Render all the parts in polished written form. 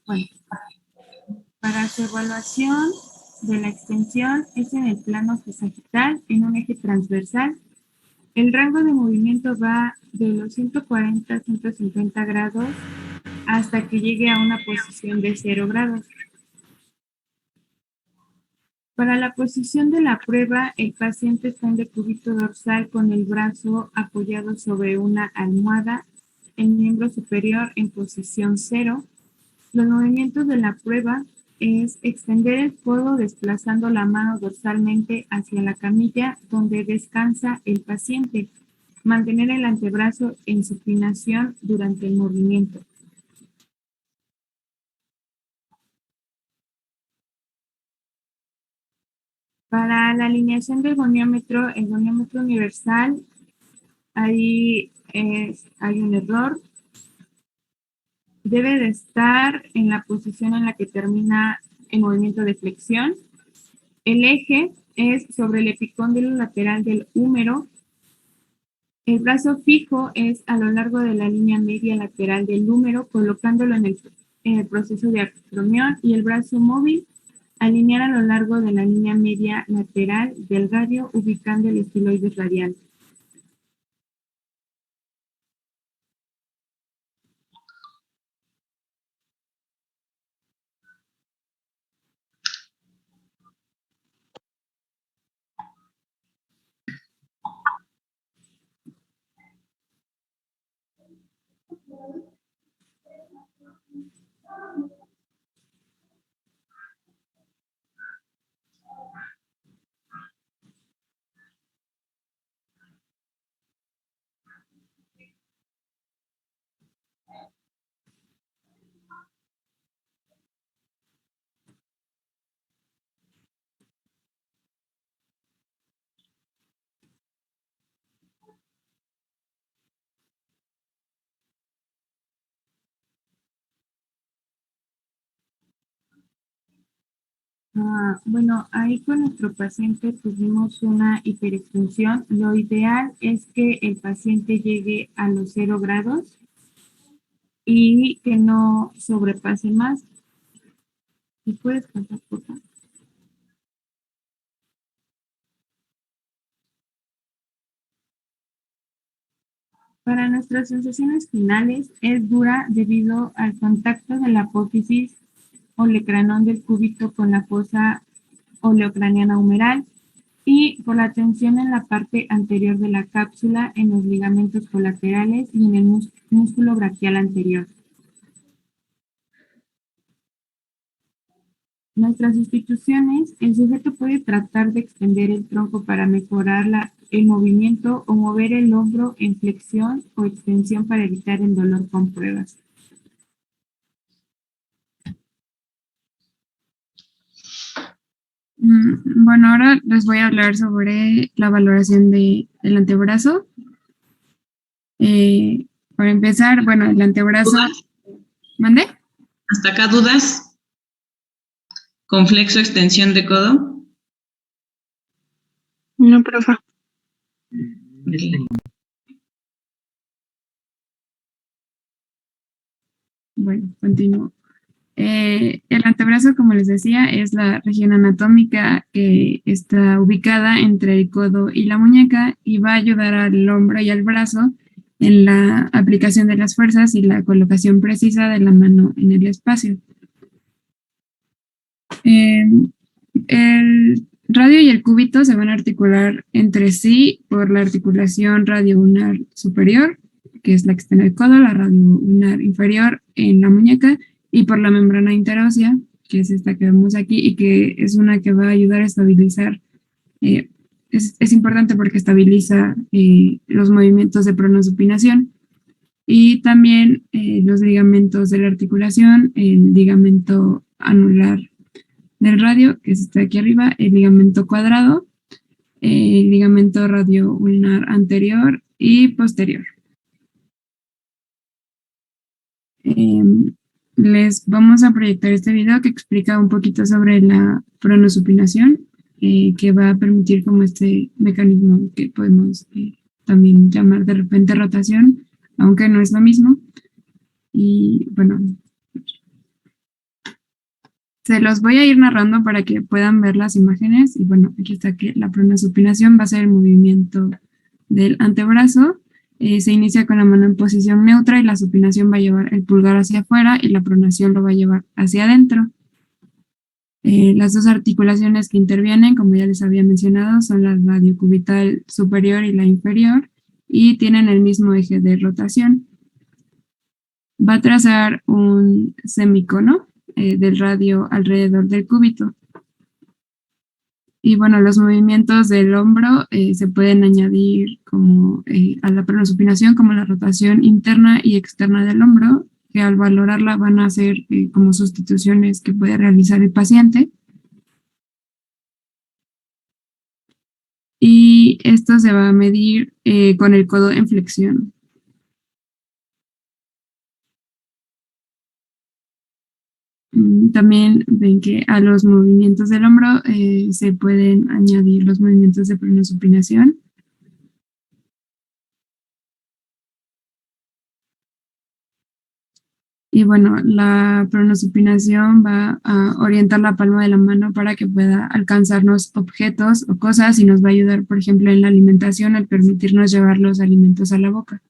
Bueno, para su evaluación de la extensión es en el plano sagital, en un eje transversal. El rango de movimiento va de los 140 a 150 grados hasta que llegue a una posición de 0 grados. Para la posición de la prueba, el paciente está en decúbito dorsal con el brazo apoyado sobre una almohada, el miembro superior en posición 0. Los movimientos de la prueba es extender el codo desplazando la mano dorsalmente hacia la camilla donde descansa el paciente. Mantener el antebrazo en supinación durante el movimiento. Para la alineación del goniómetro, el goniómetro universal, ahí hay un error. Debe de estar en la posición en la que termina el movimiento de flexión. El eje es sobre el epicóndilo lateral del húmero. El brazo fijo es a lo largo de la línea media lateral del húmero, colocándolo en el proceso de acromión, y el brazo móvil alinear a lo largo de la línea media lateral del radio, ubicando el estiloides radial. Bueno, ahí con nuestro paciente tuvimos una hiperextensión. Lo ideal es que el paciente llegue a los 0 grados y que no sobrepase más. ¿Me puedes pasar, por favor? Para nuestras sensaciones finales es dura debido al contacto de la apófisis olecranón del cúbito con la fosa oleocraniana humeral y por la tensión en la parte anterior de la cápsula, en los ligamentos colaterales y en el músculo braquial anterior. Nuestras sustituciones, el sujeto puede tratar de extender el tronco para mejorar el movimiento o mover el hombro en flexión o extensión para evitar el dolor con pruebas. Bueno, ahora les voy a hablar sobre la valoración del antebrazo. Para empezar, bueno, el antebrazo... ¿Dudas? ¿Mande? ¿Hasta acá dudas? ¿Con flexo extensión de codo? No, profe. Bueno, continúo. El antebrazo, como les decía, es la región anatómica que está ubicada entre el codo y la muñeca y va a ayudar al hombro y al brazo en la aplicación de las fuerzas y la colocación precisa de la mano en el espacio. El radio y el cúbito se van a articular entre sí por la articulación radioulnar superior, que es la que está en el codo, la radioulnar inferior en la muñeca, y por la membrana interósea, que es esta que vemos aquí, y que es una que va a ayudar a estabilizar. Es importante porque estabiliza los movimientos de pronosupinación. Y también los ligamentos de la articulación, el ligamento anular del radio, que está aquí arriba, el ligamento cuadrado, el ligamento radioulnar anterior y posterior. Les vamos a proyectar este video que explica un poquito sobre la pronosupinación, que va a permitir como este mecanismo que podemos también llamar de repente rotación, aunque no es lo mismo. Y bueno, Se los voy a ir narrando para que puedan ver las imágenes. Y bueno, aquí está que la pronosupinación va a ser el movimiento del antebrazo. Se inicia con la mano en posición neutra y la supinación va a llevar el pulgar hacia afuera y la pronación lo va a llevar hacia adentro. Las dos articulaciones que intervienen, como ya les había mencionado, son la radiocubital superior y la inferior y tienen el mismo eje de rotación. Va a trazar un semicono del radio alrededor del cúbito. Y bueno, los movimientos del hombro se pueden añadir como a la pronosupinación como la rotación interna y externa del hombro, que al valorarla van a ser como sustituciones que puede realizar el paciente. Y esto se va a medir con el codo en flexión. También ven que a los movimientos del hombro se pueden añadir los movimientos de pronosupinación. Y bueno, la pronosupinación va a orientar la palma de la mano para que pueda alcanzarnos objetos o cosas y nos va a ayudar, por ejemplo, en la alimentación al permitirnos llevar los alimentos a la boca.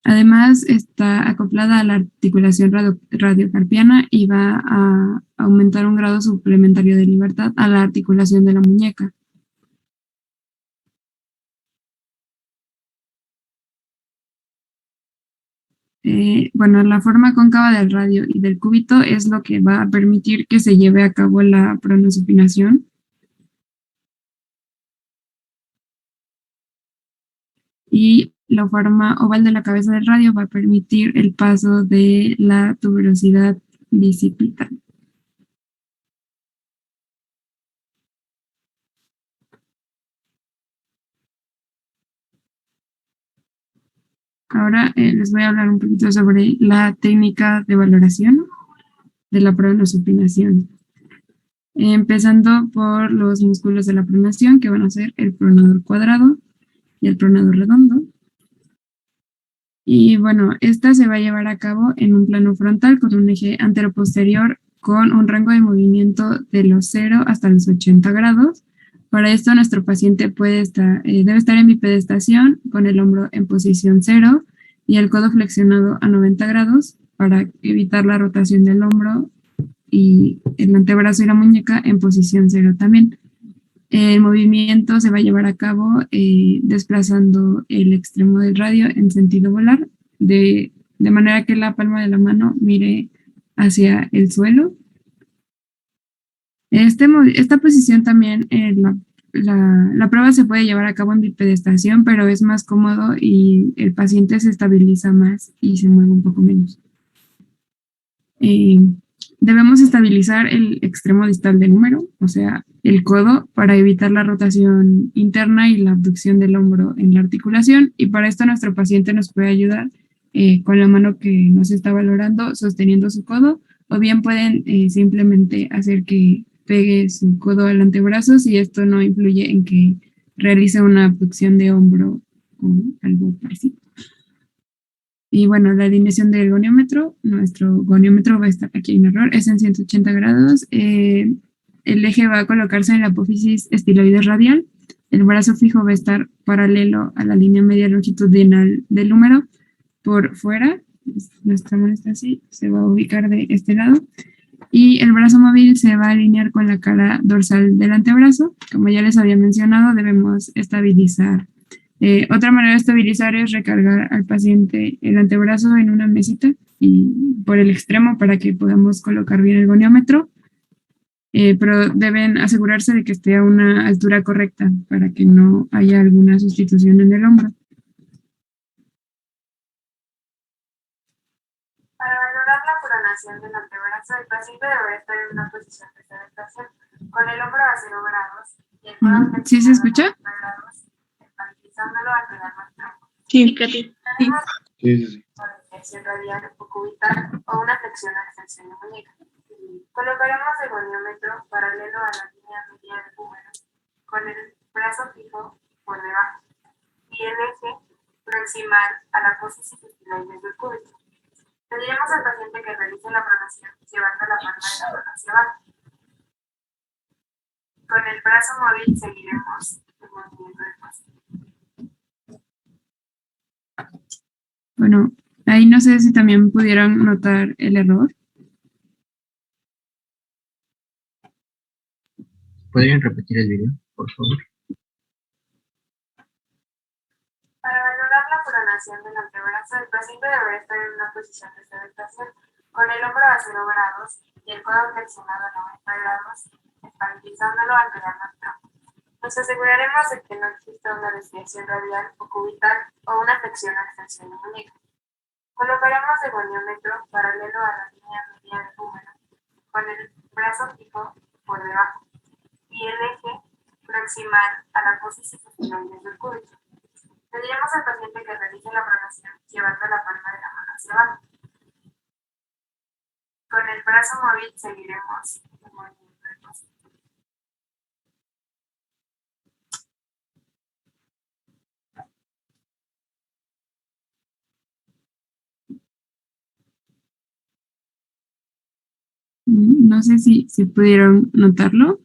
Además, está acoplada a la articulación radiocarpiana y va a aumentar un grado suplementario de libertad a la articulación de la muñeca. Bueno, la forma cóncava del radio y del cúbito es lo que va a permitir que se lleve a cabo la pronosupinación. Y la forma oval de la cabeza del radio va a permitir el paso de la tuberosidad bicipital. Ahora les voy a hablar un poquito sobre la técnica de valoración de la pronosupinación. Empezando por los músculos de la pronación, que van a ser el pronador cuadrado y el pronador redondo. Y bueno, esta se va a llevar a cabo en un plano frontal con un eje anteroposterior con un rango de movimiento de los 0 hasta los 80 grados. Para esto, nuestro paciente debe estar en bipedestación con el hombro en posición 0 y el codo flexionado a 90 grados para evitar la rotación del hombro y el antebrazo y la muñeca en posición 0 también. El movimiento se va a llevar a cabo desplazando el extremo del radio en sentido volar, de manera que la palma de la mano mire hacia el suelo. Esta posición también, la prueba se puede llevar a cabo en bipedestación, pero es más cómodo y el paciente se estabiliza más y se mueve un poco menos. Debemos estabilizar el extremo distal del húmero, o sea, el codo, para evitar la rotación interna y la abducción del hombro en la articulación. Y para esto nuestro paciente nos puede ayudar con la mano que nos está valorando, sosteniendo su codo, o bien pueden simplemente hacer que pegue su codo al antebrazo si esto no influye en que realice una abducción de hombro o algo parecido. Y bueno, la alineación del goniómetro, nuestro goniómetro va a estar, aquí hay un error, es en 180 grados. El eje va a colocarse en la apófisis estiloide radial. El brazo fijo va a estar paralelo a la línea media longitudinal del húmero por fuera. Nuestra mano está así, se va a ubicar de este lado. Y el brazo móvil se va a alinear con la cara dorsal del antebrazo. Como ya les había mencionado, debemos estabilizar. Otra manera de estabilizar es recargar al paciente el antebrazo en una mesita y por el extremo para que podamos colocar bien el goniómetro, pero deben asegurarse de que esté a una altura correcta para que no haya alguna sustitución en el hombro. Para valorar la pronación del antebrazo, el paciente deberá estar en una posición de sedentación, con el hombro a 0 grados y el codo ¿Sí se escucha? estabilizándolo al pegar más tronco. Sí, Katy. Sí. Flexión radial o cubital o una flexión o extensión de muñeca. Colocaremos el goniómetro paralelo a la línea media del húmero, con el brazo fijo por debajo y el eje proximal a la apófisis estiloide del cúbito. Pediremos al paciente que realice la pronación llevando la palma de la mano hacia abajo. Con el brazo móvil seguiremos el movimiento del paciente. Bueno, ahí no sé si también pudieron notar el error. ¿Podrían repetir el video, por favor? Para valorar la pronación del antebrazo, el paciente deberá estar en una posición de sedentación, con el hombro a 0 grados y el codo flexionado a 90 grados, estabilizándolo al pegar el tronco. Nos aseguraremos de que no exista una desviación radial o cubital o una flexión o extensión de muñeca. Colocaremos el goniómetro paralelo a la línea media del húmero, con el brazo fijo por debajo y el eje proximal a la posición estiloides del cúbito. Pediremos al paciente que realice la pronación llevando la palma de la mano hacia abajo. Con el brazo móvil seguiremos el movimiento del paciente. No sé si pudieron notarlo.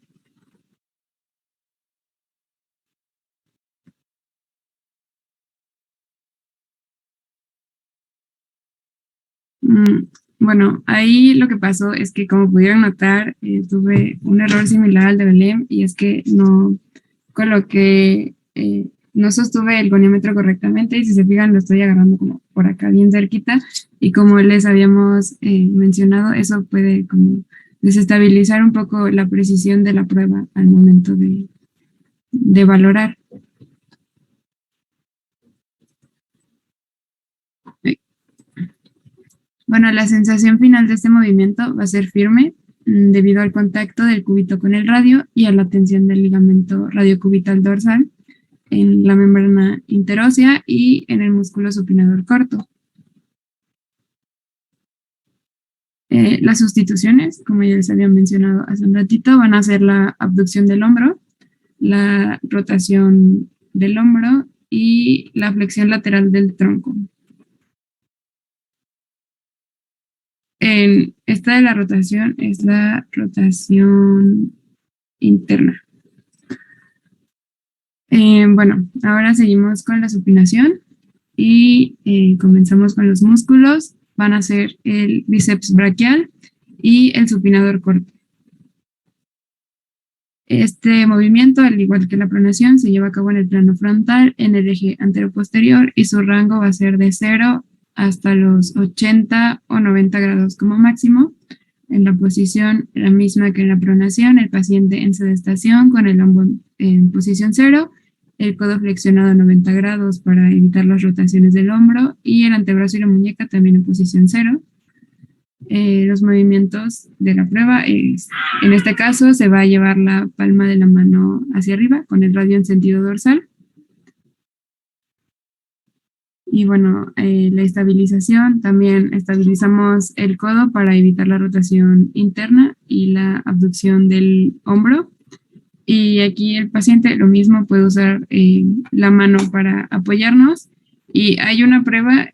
Bueno, ahí lo que pasó es que, como pudieron notar, tuve un error similar al de Belém, y es que no coloqué, no sostuve el goniómetro correctamente, y si se fijan lo estoy agarrando como por acá bien cerquita, y como les habíamos mencionado, eso puede como desestabilizar un poco la precisión de la prueba al momento de valorar. Bueno, la sensación final de este movimiento va a ser firme debido al contacto del cúbito con el radio y a la tensión del ligamento radiocubital dorsal en la membrana interósea y en el músculo supinador corto. Las sustituciones, como ya les había mencionado hace un ratito, van a ser la abducción del hombro, la rotación del hombro y la flexión lateral del tronco. Esta de la rotación es la rotación interna. Bueno, ahora seguimos con la supinación y comenzamos con los músculos. Van a ser el bíceps braquial y el supinador corto. Este movimiento, al igual que la pronación, se lleva a cabo en el plano frontal, en el eje anteroposterior, y su rango va a ser de 0 hasta los 80 o 90 grados como máximo. En la posición la misma que en la pronación, el paciente en sedestación con el hombro en posición 0, el codo flexionado a 90 grados para evitar las rotaciones del hombro y el antebrazo y la muñeca también en posición 0. Los movimientos de la prueba es, en este caso, se va a llevar la palma de la mano hacia arriba con el radio en sentido dorsal. Y bueno, la estabilización, también estabilizamos el codo para evitar la rotación interna y la abducción del hombro. Y aquí el paciente lo mismo, puede usar la mano para apoyarnos. Y hay una prueba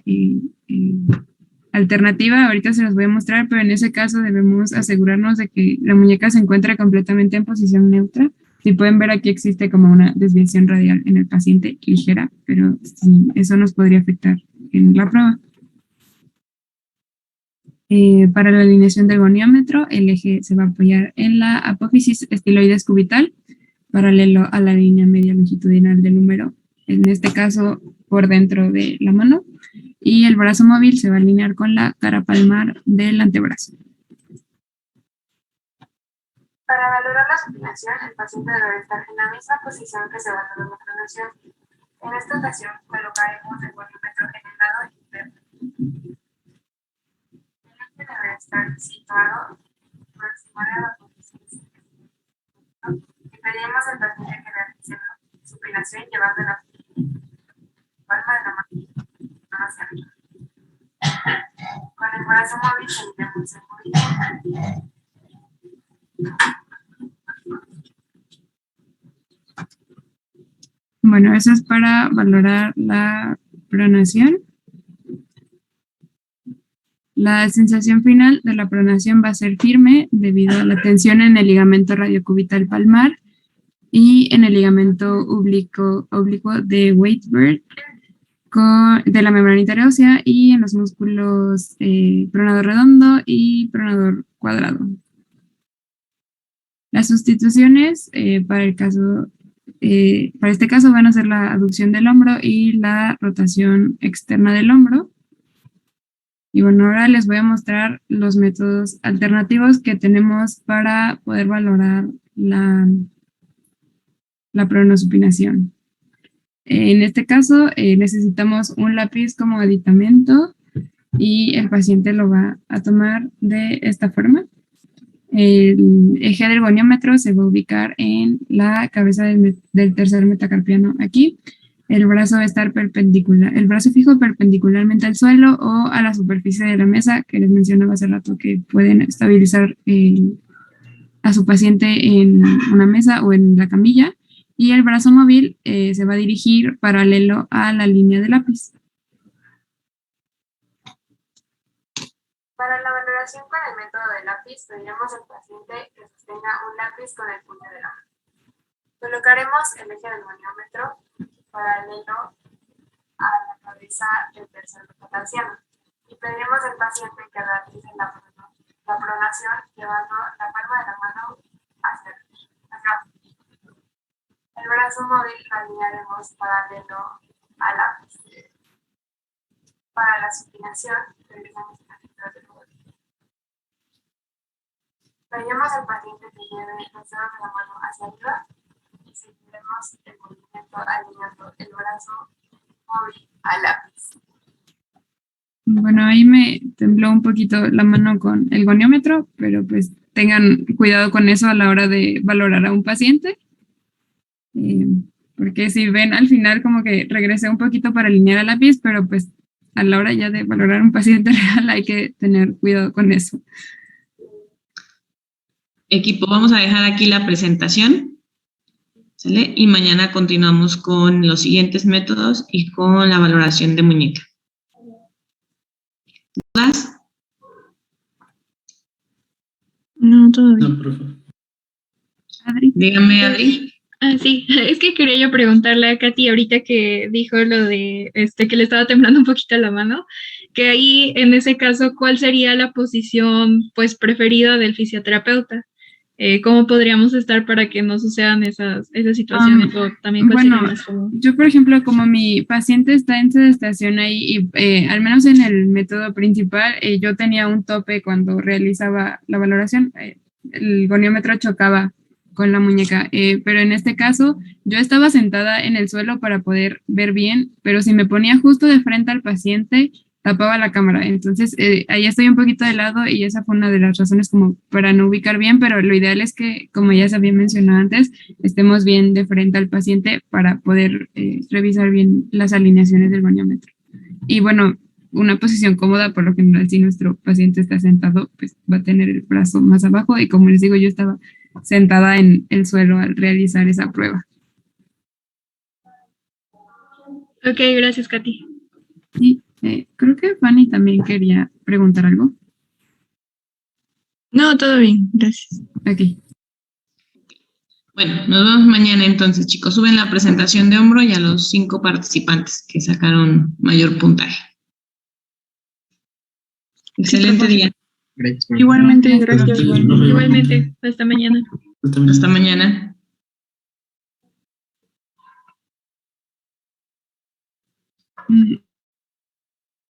alternativa, ahorita se los voy a mostrar, pero en ese caso debemos asegurarnos de que la muñeca se encuentre completamente en posición neutra. Si pueden ver, aquí existe como una desviación radial en el paciente, ligera, pero sí, eso nos podría afectar en la prueba. Para la alineación del goniómetro, el eje se va a apoyar en la apófisis estiloides cubital, paralelo a la línea media longitudinal del húmero, en este caso por dentro de la mano, y el brazo móvil se va a alinear con la cara palmar del antebrazo. Para valorar la supinación, el paciente debe estar en la misma posición que se valoró la pronación. En esta ocasión, colocaremos el goniómetro en el lado interno. El eje debe estar situado proximal a la posición. Y pedimos al paciente que realice la supinación llevando la palma de la mano hacia arriba. Con el brazo móvil seguiremos el movimiento. Bueno, eso es para valorar la pronación. La sensación final de la pronación va a ser firme debido a la tensión en el ligamento radiocubital palmar y en el ligamento oblicuo de Waitberg de la membrana interósea y en los músculos pronador redondo y pronador cuadrado. Las sustituciones para este caso van a ser la aducción del hombro y la rotación externa del hombro. Y bueno, ahora les voy a mostrar los métodos alternativos que tenemos para poder valorar la pronosupinación. En este caso, necesitamos un lápiz como aditamento y el paciente lo va a tomar de esta forma. El eje del goniómetro se va a ubicar en la cabeza del tercer metacarpiano aquí. El brazo va a estar perpendicular, el brazo fijo perpendicularmente al suelo o a la superficie de la mesa, que les mencionaba hace rato que pueden estabilizar a su paciente en una mesa o en la camilla. Y el brazo móvil se va a dirigir paralelo a la línea de lápiz. Para la valoración con el método de lápiz, pediremos al paciente que sostenga un lápiz con el puño de la mano. Colocaremos el eje del goniómetro paralelo a la cabeza del tercer metatarsiano y pediremos al paciente que realice la pronación llevando la palma de la mano hacia abajo. El brazo móvil lo alinearemos paralelo al lápiz. Para la supinación, realizamos una cintura de nudo. Pediremos al paciente que lleve los dedos de la mano hacia arriba y seguiremos el movimiento alineando el brazo móvil al lápiz. Bueno, ahí me tembló un poquito la mano con el goniómetro, pero pues tengan cuidado con eso a la hora de valorar a un paciente. Porque si ven al final como que regresé un poquito para alinear al lápiz, pero pues a la hora ya de valorar a un paciente real hay que tener cuidado con eso. Equipo, vamos a dejar aquí la presentación, ¿sale? Y mañana continuamos con los siguientes métodos y con la valoración de muñeca. ¿Dudas? No, todo bien. No, profe. Adri. Dígame, Adri. Sí, es que quería yo preguntarle a Katy ahorita que dijo lo de que le estaba temblando un poquito la mano, que ahí en ese caso, ¿cuál sería la posición pues preferida del fisioterapeuta? ¿Cómo podríamos estar para que no sucedan esas situaciones? O también cuál sería más común? Yo, por ejemplo, como mi paciente está en sedestación ahí, y al menos en el método principal, yo tenía un tope cuando realizaba la valoración. El goniómetro chocaba con la muñeca, pero en este caso yo estaba sentada en el suelo para poder ver bien, pero si me ponía justo de frente al paciente, tapaba la cámara. Entonces, ahí estoy un poquito de lado y esa fue una de las razones como para no ubicar bien, pero lo ideal es que, como ya se había mencionado antes, estemos bien de frente al paciente para poder revisar bien las alineaciones del goniómetro. Y bueno, una posición cómoda, por lo general, si nuestro paciente está sentado, pues va a tener el brazo más abajo y como les digo, yo estaba sentada en el suelo al realizar esa prueba. Ok, gracias, Katy. Sí, creo que Fanny también quería preguntar algo. No, todo bien, gracias. Ok. Bueno, nos vemos mañana entonces, chicos. Suben la presentación de hombro y a los 5 participantes que sacaron mayor puntaje. Excelente día. Gracias, profe. Igualmente, gracias. Gracias, profe. Igualmente, hasta mañana. Hasta mañana. Mm,